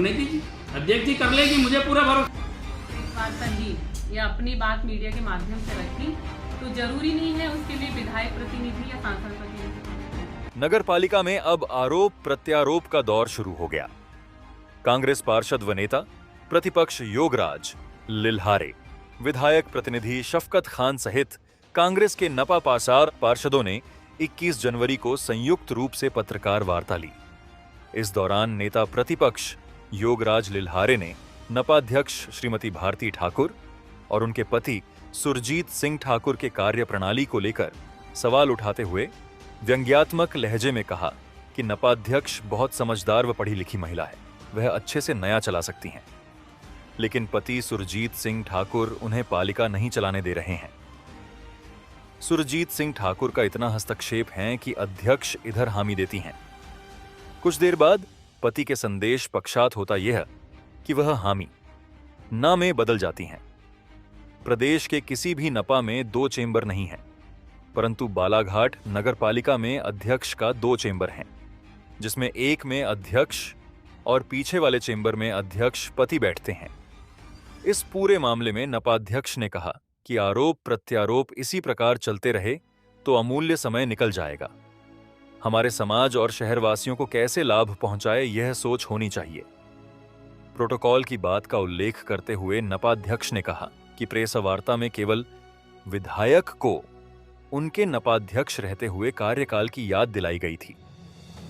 करने दीजिए, अध्यक्ष जी कर लेगी, मुझे पूरा भरोसा। इस बात पर ही या अपनी बात मीडिया के माध्यम से रखी तो जरूरी नहीं है उसके लिए विधायक प्रतिनिधि या सांसद प्रतिनिधि। नगर पालिका में अब आरोप प्रत्यारोप का दौर शुरू हो गया। कांग्रेस पार्षद व नेता, प्रतिपक्ष योगराज लिल्हारे, विधायक प्रतिनिधि शफकत खान सहित कांग्रेस के नपा पासार पार्षदों ने 21 जनवरी को संयुक्त रूप से पत्रकार वार्ता ली। इस दौरान नेता प्रतिपक्ष योगराज लिल्हारे ने नपाध्यक्ष श्रीमती भारती ठाकुर और उनके पति सुरजीत सिंह ठाकुर के कार्य प्रणाली को लेकर सवाल उठाते हुए व्यंग्यात्मक लहजे में कहा कि नपाध्यक्ष बहुत समझदार व पढ़ी लिखी महिला है, वह अच्छे से नया चला सकती हैं। लेकिन पति सुरजीत सिंह ठाकुर उन्हें पालिका नहीं चलाने दे रहे हैं। सुरजीत सिंह ठाकुर का इतना हस्तक्षेप है कि अध्यक्ष इधर हामी देती हैं। कुछ देर बाद पति के संदेश पक्षात होता यह कि वह हामी ना में बदल जाती हैं। प्रदेश के किसी भी नपा में 2 चेंबर नहीं है, परंतु बालाघाट नगर पालिका में अध्यक्ष का 2 चेंबर हैं, जिसमें एक में अध्यक्ष और पीछे वाले चेंबर में अध्यक्ष पति बैठते हैं। इस पूरे मामले में नपाध्यक्ष ने कहा कि आरोप प्रत्यारोप इसी प्रकार चलते रहे तो अमूल्य समय निकल जाएगा। हमारे समाज और शहरवासियों को कैसे लाभ पहुंचाए, यह सोच होनी चाहिए। प्रोटोकॉल की बात का उल्लेख करते हुए नपाध्यक्ष ने कहा कि प्रेस वार्ता में केवल विधायक को उनके नपाध्यक्ष रहते हुए कार्यकाल की याद दिलाई गई थी,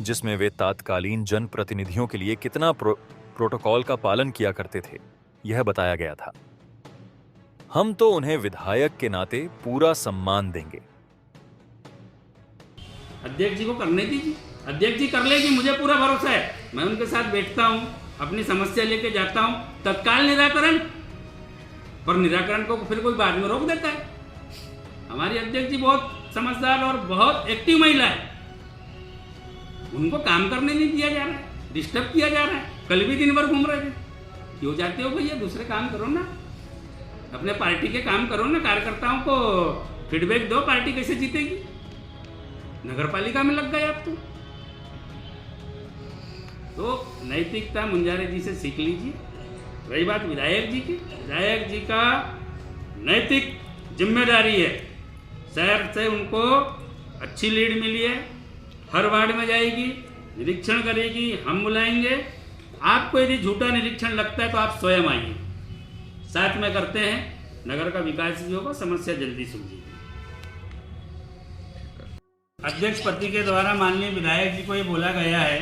जिसमें वे तात्कालीन जनप्रतिनिधियों के लिए कितना प्रोटोकॉल का पालन किया करते थे, यह बताया गया था। हम तो उन्हें विधायक के नाते पूरा सम्मान देंगे। अध्यक्ष जी को करने दीजिए, अध्यक्ष जी कर लेगी, मुझे पूरा भरोसा है। मैं उनके साथ बैठता हूँ, अपनी समस्या लेके जाता हूँ, तत्काल निराकरण, पर निराकरण को फिर कोई बाद में रोक देता है। हमारी अध्यक्ष जी बहुत समझदार और बहुत एक्टिव महिला है, उनको काम करने नहीं दिया जा रहा है, डिस्टर्ब किया जा रहा है। कल भी दिन भर घूम रहे थे, क्यों जाते हो भैया, दूसरे काम करो ना, अपने पार्टी के काम करो ना, कार्यकर्ताओं को फीडबैक दो, पार्टी कैसे जीतेगी। नगर पालिका में लग गए आप तो नैतिकता मुंजारे जी से सीख लीजिए। रही बात विधायक जी की, विधायक जी का नैतिक जिम्मेदारी है, शहर से उनको अच्छी लीड मिली है, हर वार्ड में जाएगी, निरीक्षण करेगी, हम बुलाएंगे। आपको यदि झूठा निरीक्षण लगता है तो आप स्वयं आइए, साथ में करते हैं, नगर का विकास भी होगा, समस्या जल्दी सुलझेगी। अध्यक्ष पति के द्वारा माननीय विधायक जी को ये बोला गया है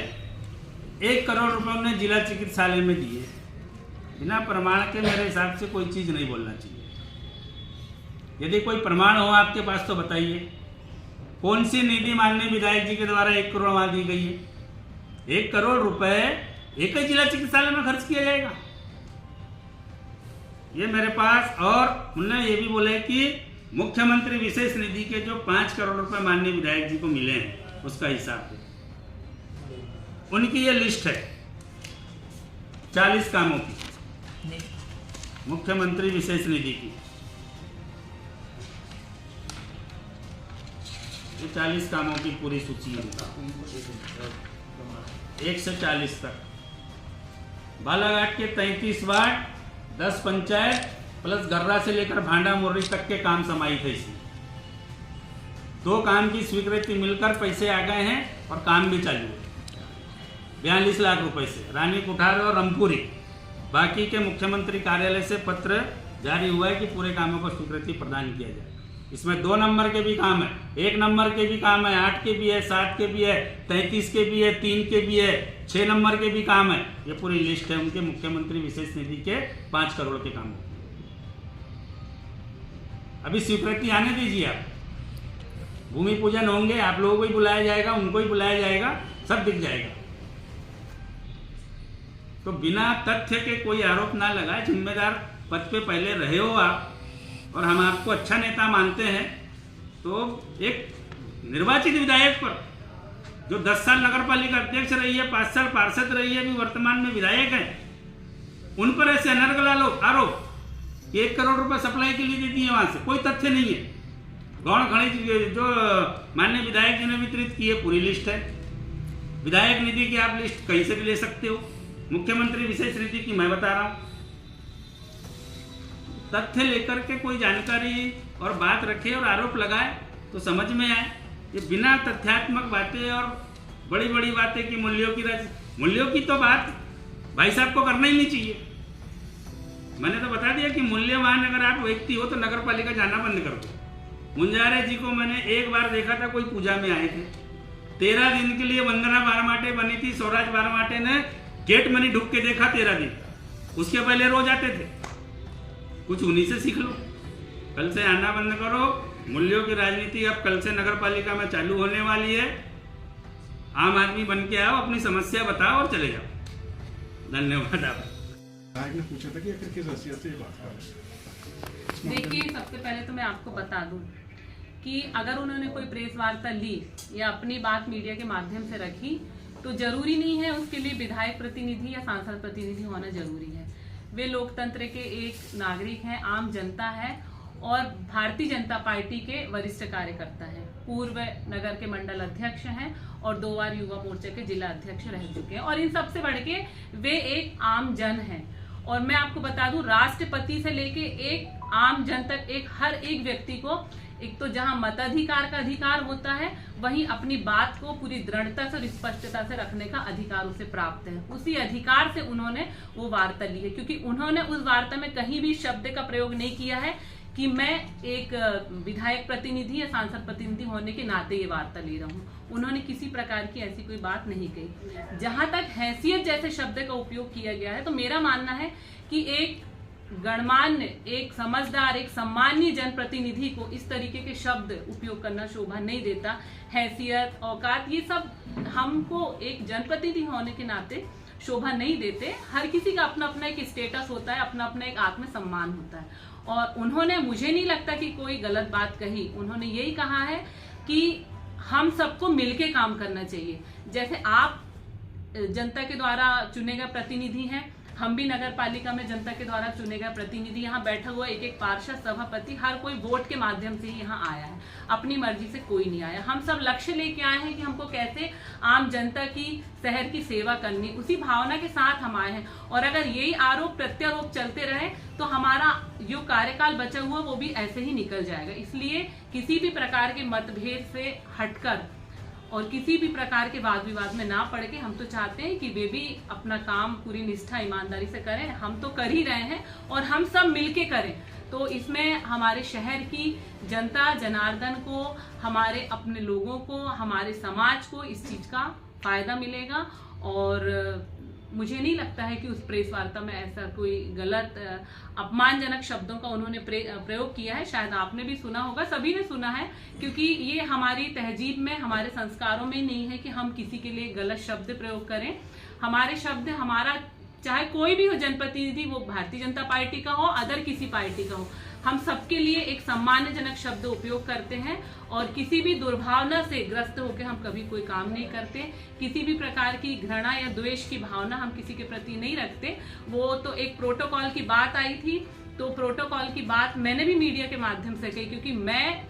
1 करोड़ रुपए उन्हें जिला चिकित्सालय में दिए, बिना प्रमाण के मेरे हिसाब से कोई चीज नहीं बोलना चाहिए। यदि कोई प्रमाण हो आपके पास तो बताइए, कौन सी निधि माननीय विधायक जी के द्वारा 1 करोड़ वहां दी गई है। 1 करोड़ रुपए एक ही जिला चिकित्सालय में खर्च किया जाएगा, ये मेरे पास। और उन्होंने ये भी बोला है कि मुख्यमंत्री विशेष निधि के जो 5 करोड़ रुपए माननीय विधायक जी को मिले हैं उसका हिसाब है, उनकी ये लिस्ट है 40 कामों की, मुख्यमंत्री विशेष निधि की। ये 40 कामों की पूरी सूची है, 1 से 40 तक। बालाघाट के 33 वार्ड, 10 पंचायत प्लस गर्रा से लेकर भांडा मुर्री तक के काम समाहित है इसमें। 2 काम की स्वीकृति मिलकर पैसे आ गए हैं और काम भी चालू है 42 लाख रुपए से। रानी कुठार और रामपुरी, बाकी के मुख्यमंत्री कार्यालय से पत्र जारी हुआ है कि पूरे कामों को स्वीकृति प्रदान किया जाए। इसमें 2 नंबर के भी काम है, 1 नंबर के भी काम है, 8 के भी है, 7 के भी है, 33 के भी है, 3 के भी है, 6 नंबर के भी काम है। ये पूरी लिस्ट है उनके मुख्यमंत्री विशेष निधि के 5 करोड़ के कामों। अभी स्वीकृति आने दीजिए आप, भूमि पूजन होंगे, आप लोगों को ही बुलाया जाएगा, उनको ही बुलाया जाएगा, सब दिख जाएगा। तो बिना तथ्य के कोई आरोप ना लगाए, जिम्मेदार पद पे पहले रहे हो आप और हम आपको अच्छा नेता मानते हैं, तो एक निर्वाचित विधायक पर जो 10 साल नगर पालिका अध्यक्ष रही है, 5 साल पार्षद रही है, अभी वर्तमान में विधायक है, उन पर ऐसे अनर्गल आरोप 1 करोड़ रुपए सप्लाई के लिए दे दिए, वहां से कोई तथ्य नहीं है। गौण खनिज जो माननीय विधायक जी ने वितरित की है पूरी लिस्ट है। विधायक निधि की आप लिस्ट कहीं से भी ले सकते हो, मुख्यमंत्री विशेष रीति की मैं बता रहा हूं। तथ्य लेकर के कोई जानकारी और बात रखे और आरोप लगाए तो समझ में आए। ये बिना तथ्यात्मक बातें और बड़ी बड़ी बातें की मूल्यों की तो बात भाई साहब को करना ही नहीं चाहिए। मैंने तो बता दिया कि मूल्यवान अगर आप व्यक्ति हो तो नगर पालिका जाना बंद कर दो। मुंजारे जी को मैंने एक बार देखा था, कोई पूजा में आए थे, 13 दिन के लिए वंदना बारमाटे बनी थी, स्वराज बारमाटे ने गेट में नहीं ढुक के देखा 13 दिन, उसके पहले रोज आते थे। कुछ उन्हीं से सीख लो। कल से आना बंद करो। मूल्यों की राजनीति अब कल से नगर पालिका में चालू होने वाली है। आम आदमी बन के आओ, अपनी समस्या बताओ और चले जाओ। धन्यवाद। आप ने पूछा था कि आखिर किस हैसियत से ये बात कर रहे हैं। देखिए, सबसे पहले तो मैं आपको बता दूं कि अगर उन्होंने कोई प्रेस वार्ता ली या अपनी बात मीडिया के माध्यम से रखी तो जरूरी नहीं है उसके लिए विधायक प्रतिनिधि या सांसद प्रतिनिधि होना जरूरी है। वे लोकतंत्र के एक नागरिक हैं, आम जनता है और भारतीय जनता पार्टी के वरिष्ठ कार्यकर्ता हैं। पूर्व नगर के मंडल अध्यक्ष हैं और 2 बार युवा मोर्चा के जिला अध्यक्ष रह चुके हैं। और इन सबसे बढ़ के वे एक आम जन हैं। और मैं आपको बता दूं, राष्ट्रपति से लेके एक आम जन तक हर एक व्यक्ति को एक तो जहां मताधिकार का अधिकार होता है, वहीं अपनी बात को पूरी दृढ़ता से और स्पष्टता से रखने का अधिकार उसे प्राप्त है। उसी अधिकार से उन्होंने वो वार्ता ली है, क्योंकि उन्होंने उस वार्ता में कहीं भी शब्द का प्रयोग नहीं किया है कि मैं एक विधायक प्रतिनिधि या सांसद प्रतिनिधि होने के नाते ये वार्ता ले रहा हूँ। उन्होंने किसी प्रकार की ऐसी कोई बात नहीं कही। जहां तक हैसियत जैसे शब्द का उपयोग किया गया है, तो मेरा मानना है कि एक गणमान्य, एक समझदार, एक सम्मानीय जनप्रतिनिधि को इस तरीके के शब्द उपयोग करना शोभा नहीं देता। हैसियत, औकात, ये सब हमको एक जनप्रतिनिधि होने के नाते शोभा नहीं देते। हर किसी का अपना अपना एक स्टेटस होता है, अपना अपना एक आत्मसम्मान होता है। और उन्होंने, मुझे नहीं लगता कि कोई गलत बात कही। उन्होंने यही कहा है कि हम सबको मिलके काम करना चाहिए। जैसे आप जनता के द्वारा चुने गए प्रतिनिधि हैं, हम भी नगर पालिका में जनता के द्वारा चुने गए प्रतिनिधि। यहाँ बैठा हुआ एक एक पार्षद, सभापति, हर कोई वोट के माध्यम से ही यहाँ आया है, अपनी मर्जी से कोई नहीं आया। हम सब लक्ष्य लेके आए हैं कि हमको कैसे आम जनता की, शहर की सेवा करनी, उसी भावना के साथ हम आए हैं। और अगर यही आरोप प्रत्यारोप चलते रहे तो हमारा जो कार्यकाल बचा हुआ वो भी ऐसे ही निकल जाएगा। इसलिए किसी भी प्रकार के मतभेद से हटकर और किसी भी प्रकार के वाद विवाद में ना पड़ के हम तो चाहते हैं कि वे भी अपना काम पूरी निष्ठा, ईमानदारी से करें। हम तो कर ही रहे हैं और हम सब मिलके करें, तो इसमें हमारे शहर की जनता, जनार्दन को, हमारे अपने लोगों को, हमारे समाज को इस चीज का फायदा मिलेगा। और मुझे नहीं लगता है कि उस प्रेस वार्ता में ऐसा कोई गलत, अपमानजनक शब्दों का उन्होंने प्रयोग किया है। शायद आपने भी सुना होगा, सभी ने सुना है, क्योंकि ये हमारी तहजीब में, हमारे संस्कारों में नहीं है कि हम किसी के लिए गलत शब्द प्रयोग करें। हमारे शब्द, हमारा चाहे कोई भी हो जनप्रतिनिधि, वो भारतीय जनता पार्टी का हो, अदर किसी पार्टी का हो, हम सबके लिए एक सम्मानजनक शब्द उपयोग करते हैं। और किसी भी दुर्भावना से ग्रस्त होकर हम कभी कोई काम नहीं करते। किसी भी प्रकार की घृणा या द्वेष की भावना हम किसी के प्रति नहीं रखते। वो तो एक प्रोटोकॉल की बात आई थी, तो प्रोटोकॉल की बात मैंने भी मीडिया के माध्यम से कही, क्योंकि मैं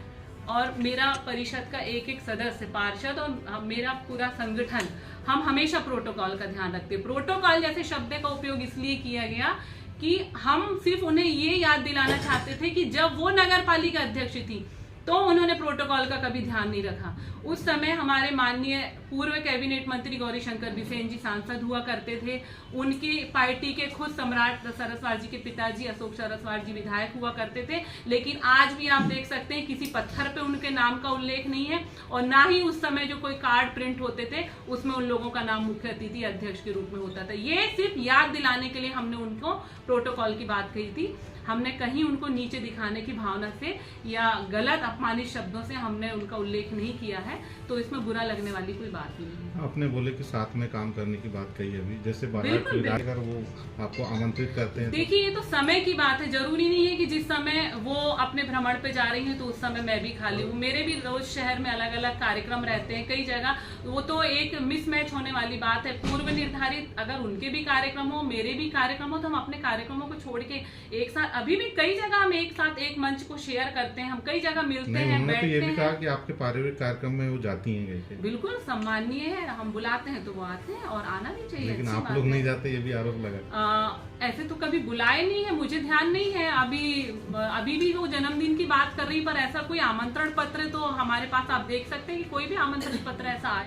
और मेरा परिषद का एक एक सदस्य, पार्षद और मेरा पूरा संगठन, हम हमेशा प्रोटोकॉल का ध्यान रखते हैं। प्रोटोकॉल जैसे शब्द का उपयोग इसलिए किया गया कि हम सिर्फ उन्हें ये याद दिलाना चाहते थे कि जब वो नगर पालिका अध्यक्ष थी तो उन्होंने प्रोटोकॉल का कभी ध्यान नहीं रखा। उस समय हमारे माननीय पूर्व कैबिनेट मंत्री गौरीशंकर बिसेन जी सांसद हुआ करते थे। उनकी पार्टी के खुद सम्राट सरस्वार जी के पिताजी अशोक सरस्वार जी विधायक हुआ करते थे। लेकिन आज भी आप देख सकते हैं किसी पत्थर पे उनके नाम का उल्लेख नहीं है, और ना ही उस समय जो कोई कार्ड प्रिंट होते थे उसमें उन लोगों का नाम मुख्य अतिथि अध्यक्ष के रूप में होता था। ये सिर्फ याद दिलाने के लिए हमने उनको प्रोटोकॉल की बात कही थी। हमने कहीं उनको नीचे दिखाने की भावना से या गलत अपमानित शब्दों से हमने उनका उल्लेख नहीं किया है, तो इसमें बुरा लगने वाली कोई बात नहीं है। आपने बोले कि साथ में काम करने की बात कही अभी, जैसे अगर वो आपको आमंत्रित करते हैं। देखिए, ये तो समय की बात है, जरूरी नहीं है कि जिस समय वो अपने भ्रमण पे जा रही हैं तो उस समय मैं भी खाली हूँ। मेरे भी रोज शहर में अलग अलग कार्यक्रम रहते हैं कई जगह, वो तो एक मिसमैच होने वाली बात है। पूर्व निर्धारित अगर उनके भी कार्यक्रम हो, मेरे भी कार्यक्रम हो, तो हम अपने कार्यक्रमों को छोड़ के एक साथ अभी भी कई जगह हम एक साथ एक मंच को शेयर करते हैं, हम कई जगह मिलते नहीं, हैं, उन्होंने तो ये बैठते भी कहा हैं। कि आपके पारिवारिक कार्यक्रम में वो जाती हैं कैसे। बिल्कुल सम्माननीय है, हम बुलाते हैं तो वो आते हैं और आना भी चाहिए। लेकिन अच्छी आप बात लोग है। नहीं जाते, ये भी आरोप लगा। ऐसे तो कभी बुलाए नहीं है, मुझे ध्यान नहीं है। अभी भी वो जन्मदिन की बात कर रही, पर ऐसा कोई आमंत्रण पत्र तो हमारे पास आप देख सकते हैं कि कोई भी आमंत्रण पत्र ऐसा आया